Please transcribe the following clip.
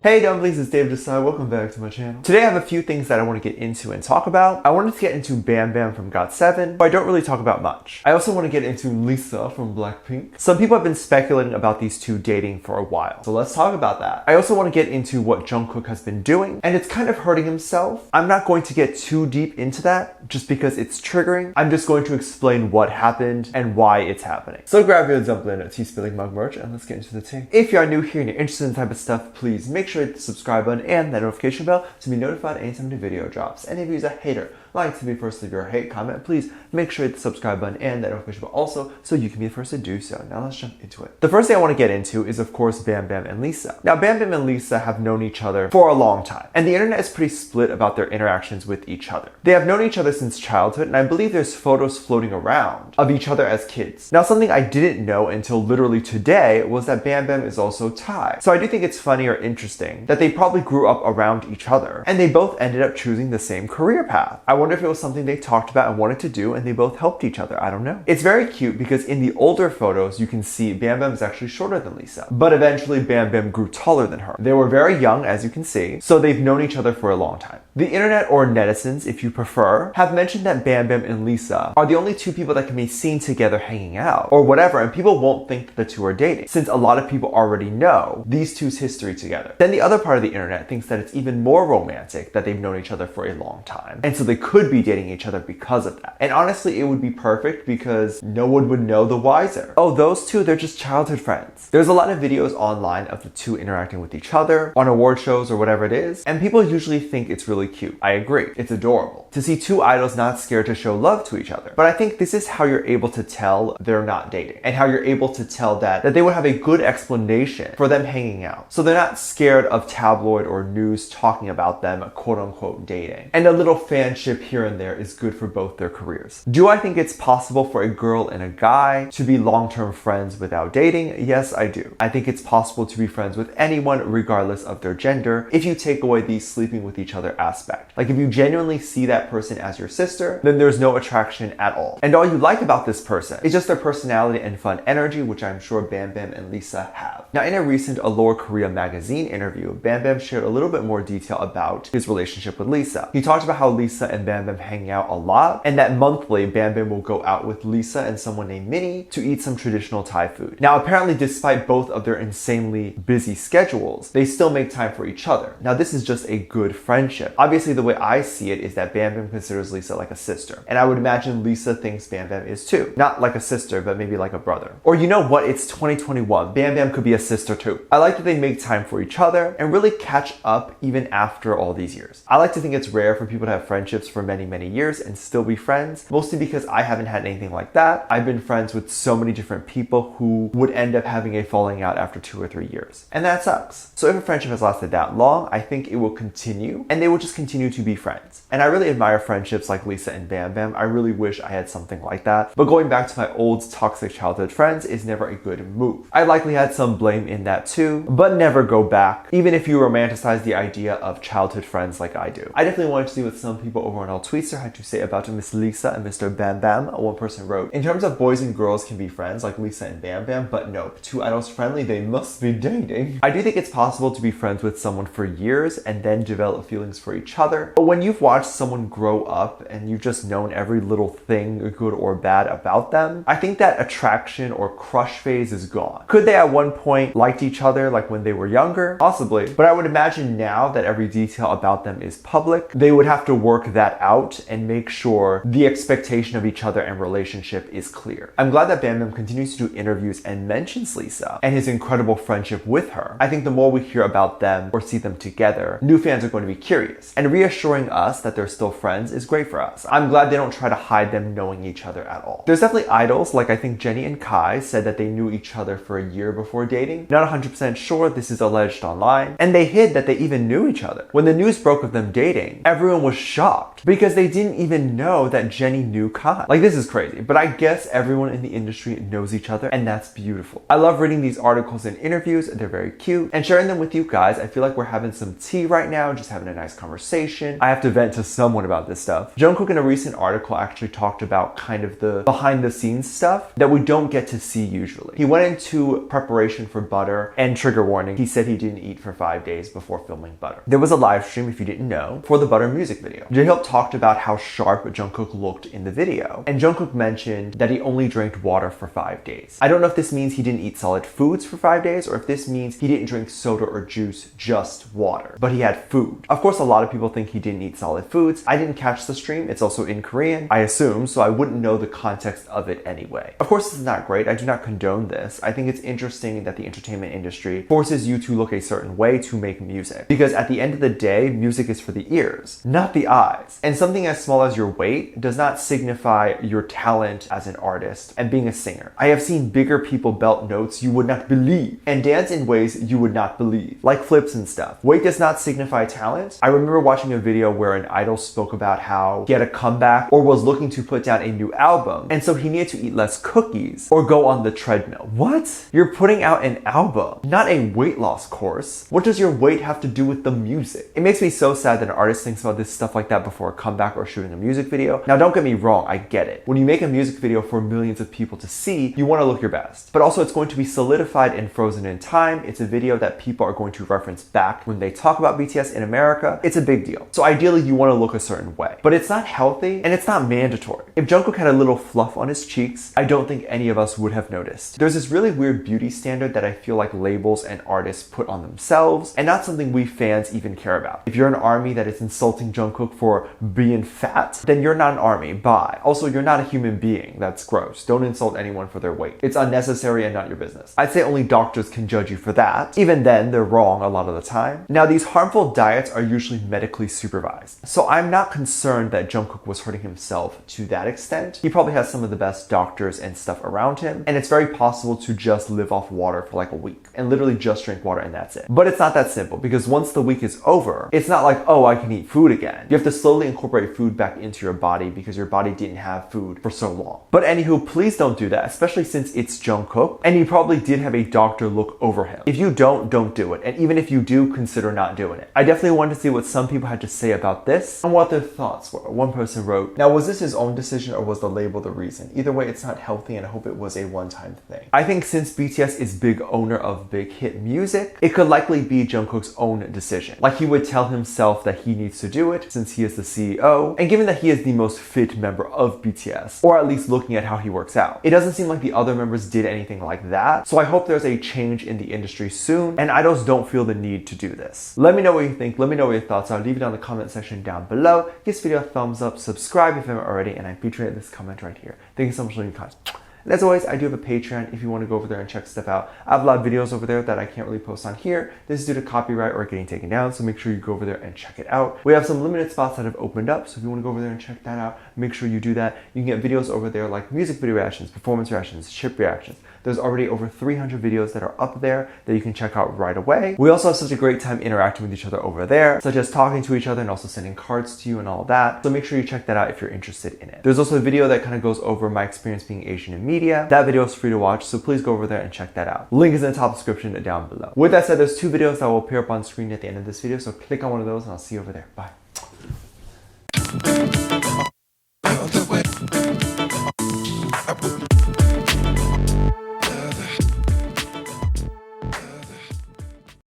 Hey dumplings, it's David Desai. Welcome back to my channel. Today I have a few things that I want to get into and talk about. I wanted to get into BamBam from GOT7, but I don't really talk about much. I also want to get into Lisa from BLACKPINK. Some people have been speculating about these two dating for a while, so let's talk about that. I also want to get into what Jungkook has been doing, and it's kind of hurting himself. I'm not going to get too deep into that just because it's triggering. I'm just going to explain what happened and why it's happening. So grab your dumpling tea spilling mug merch and let's get into the tea. If you are new here and you're interested in this type of stuff, please make sure to hit the subscribe button and that notification bell to be notified anytime the video drops. And if you're a hater, like to be first to leave your hate comment, please make sure to hit the subscribe button and that notification bell also so you can be the first to do so. Now let's jump into it. The first thing I want to get into is of course BamBam and Lisa. Now BamBam and Lisa have known each other for a long time, and the internet is pretty split about their interactions with each other. They have known each other since childhood, and I believe there's photos floating around of each other as kids. Now something I didn't know until literally today was that BamBam is also Thai. So I do think it's funny or interesting that they probably grew up around each other and they both ended up choosing the same career path. I wonder if it was something they talked about and wanted to do and they both helped each other. I don't know. It's very cute because in the older photos you can see BamBam is actually shorter than Lisa, but eventually BamBam grew taller than her. They were very young, as you can see, so they've known each other for a long time. The internet, or netizens if you prefer, have mentioned that BamBam and Lisa are the only two people that can be seen together hanging out or whatever, and people won't think that the two are dating since a lot of people already know these two's history together. Then the other part of the internet thinks that it's even more romantic that they've known each other for a long time, and so they could be dating each other because of that. And honestly, it would be perfect because no one would know the wiser. Oh, those two, they're just childhood friends. There's a lot of videos online of the two interacting with each other on award shows or whatever it is, and people usually think it's really cute. I agree. It's adorable to see two idols not scared to show love to each other. But I think this is how you're able to tell they're not dating, and how you're able to tell that they would have a good explanation for them hanging out. So they're not scared of tabloid or news talking about them quote unquote dating. And a little fanship here and there is good for both their careers. Do I think it's possible for a girl and a guy to be long-term friends without dating? Yes, I do. I think it's possible to be friends with anyone regardless of their gender if you take away the sleeping with each other aspect. Like if you genuinely see that person as your sister, then there's no attraction at all. And all you like about this person is just their personality and fun energy, which I'm sure BamBam and Lisa have. Now in a recent Allure Korea magazine interview, BamBam shared a little bit more detail about his relationship with Lisa. He talked about how Lisa and BamBam hang out a lot, and that monthly BamBam will go out with Lisa and someone named Minnie to eat some traditional Thai food. Now apparently despite both of their insanely busy schedules, they still make time for each other. Now this is just a good friendship. Obviously the way I see it is that BamBam considers Lisa like a sister, and I would imagine Lisa thinks BamBam is too. Not like a sister, but maybe like a brother. Or you know what, it's 2021. BamBam could be a sister too. I like that they make time for each other and really catch up even after all these years. I like to think it's rare for people to have friendships for many years and still be friends, mostly because I haven't had anything like that. I've been friends with so many different people who would end up having a falling out after 2 or 3 years, and that sucks. So if a friendship has lasted that long, I think it will continue and they will just continue to be friends. And I really admire friendships like Lisa and BamBam. I really wish I had something like that, but going back to my old toxic childhood friends is never a good move. I likely had some blame in that too, but never go back, even if you romanticize the idea of childhood friends like I do. I definitely wanted to see what some people over on All Tweetster had to say about Miss Lisa and Mr. BamBam. One person wrote, in terms of boys and girls can be friends like Lisa and BamBam, but nope, two idols friendly, they must be dating. I do think it's possible to be friends with someone for years and then develop feelings for each other, but when you've watched someone grow up and you've just known every little thing, good or bad, about them, I think that attraction or crush phase is gone. Could they at one point liked each other like when they were younger? Possibly, but I would imagine now that every detail about them is public, they would have to work that out and make sure the expectation of each other and relationship is clear. I'm glad that BamBam continues to do interviews and mentions Lisa and his incredible friendship with her. I think the more we hear about them or see them together, new fans are going to be curious, and reassuring us that they're still friends is great for us. I'm glad they don't try to hide them knowing each other at all. There's definitely idols, like I think Jennie and Kai said that they knew each other for a year before dating. Not 100% sure, this is alleged online, and they hid that they even knew each other. When the news broke of them dating, everyone was shocked because they didn't even know that Jennie knew Kai. Like, this is crazy, but I guess everyone in the industry knows each other, and that's beautiful. I love reading these articles and interviews, they're very cute, and sharing them with you guys. I feel like we're having some tea right now, just having a nice conversation. conversation. I have to vent to someone about this stuff. Jungkook in a recent article actually talked about kind of the behind the scenes stuff that we don't get to see usually. He went into preparation for Butter, and trigger warning, he said he didn't eat for 5 days before filming Butter. There was a live stream, if you didn't know, for the Butter music video. J-Hope talked about how sharp Jungkook looked in the video, and Jungkook mentioned that he only drank water for 5 days. I don't know if this means he didn't eat solid foods for 5 days or if this means he didn't drink soda or juice, just water, but he had food. Of course, a lot of people think he didn't eat solid foods. I didn't catch the stream. It's also in Korean, I assume, so I wouldn't know the context of it anyway. Of course, this is not great. I do not condone this. I think it's interesting that the entertainment industry forces you to look a certain way to make music, because at the end of the day, music is for the ears, not the eyes. And something as small as your weight does not signify your talent as an artist and being a singer. I have seen bigger people belt notes you would not believe and dance in ways you would not believe, like flips and stuff. Weight does not signify talent. I remember watching a video where an idol spoke about how he had a comeback or was looking to put down a new album, and so he needed to eat less cookies or go on the treadmill. What? You're putting out an album, not a weight loss course. What does your weight have to do with the music? It makes me so sad that an artist thinks about this stuff like that before a comeback or shooting a music video. Now, don't get me wrong, I get it. When you make a music video for millions of people to see, you want to look your best. But also, it's going to be solidified and frozen in time. It's a video that people are going to reference back when they talk about BTS in America. It's a big deal. So ideally, you want to look a certain way. But it's not healthy and it's not mandatory. If Jungkook had a little fluff on his cheeks, I don't think any of us would have noticed. There's this really weird beauty standard that I feel like labels and artists put on themselves, and not something we fans even care about. If you're an army that is insulting Jungkook for being fat, then you're not an army. Bye. Also, you're not a human being. That's gross. Don't insult anyone for their weight. It's unnecessary and not your business. I'd say only doctors can judge you for that. Even then, they're wrong a lot of the time. Now, these harmful diets are usually medically supervised, so I'm not concerned that Jungkook was hurting himself to that extent. He probably has some of the best doctors and stuff around him, and it's very possible to just live off water for like a week and literally just drink water and that's it. But it's not that simple, because once the week is over, it's not like, oh, I can eat food again. You have to slowly incorporate food back into your body because your body didn't have food for so long. But anywho, please don't do that, especially since it's Jungkook and he probably did have a doctor look over him. If you don't do it. And even if you do, consider not doing it. I definitely wanted to see what some people had to say about this and what their thoughts were. One person wrote, now was this his own decision or was the label the reason? Either way, it's not healthy and I hope it was a one-time thing. I think since BTS is big owner of big hit music, it could likely be Jungkook's own decision. Like he would tell himself that he needs to do it since he is the CEO, and given that he is the most fit member of BTS, or at least looking at how he works out, it doesn't seem like the other members did anything like that. So I hope there's a change in the industry soon and idols don't feel the need to do this. Let me know what you think. Let me know what your thoughts are. Leave it down in the comment section down below. Give this video a thumbs up, subscribe if you haven't already, and I'm featuring this comment right here. Thank you so much for leaving comments. And as always, I do have a Patreon if you want to go over there and check stuff out. I have a lot of videos over there that I can't really post on here. This is due to copyright or getting taken down, so make sure you go over there and check it out. We have some limited spots that have opened up, so if you want to go over there and check that out, make sure you do that. You can get videos over there like music video reactions, performance reactions, ship reactions. There's already over 300 videos that are up there that you can check out right away. We also have such a great time interacting with each other over there, such as talking to each other and also sending cards to you and all that. So make sure you check that out if you're interested in it. There's also a video that kind of goes over my experience being Asian in media. That video is free to watch, so please go over there and check that out. Link is in the top description down below. With that said, there's 2 videos that will appear up on screen at the end of this video, so click on one of those and I'll see you over there. Bye.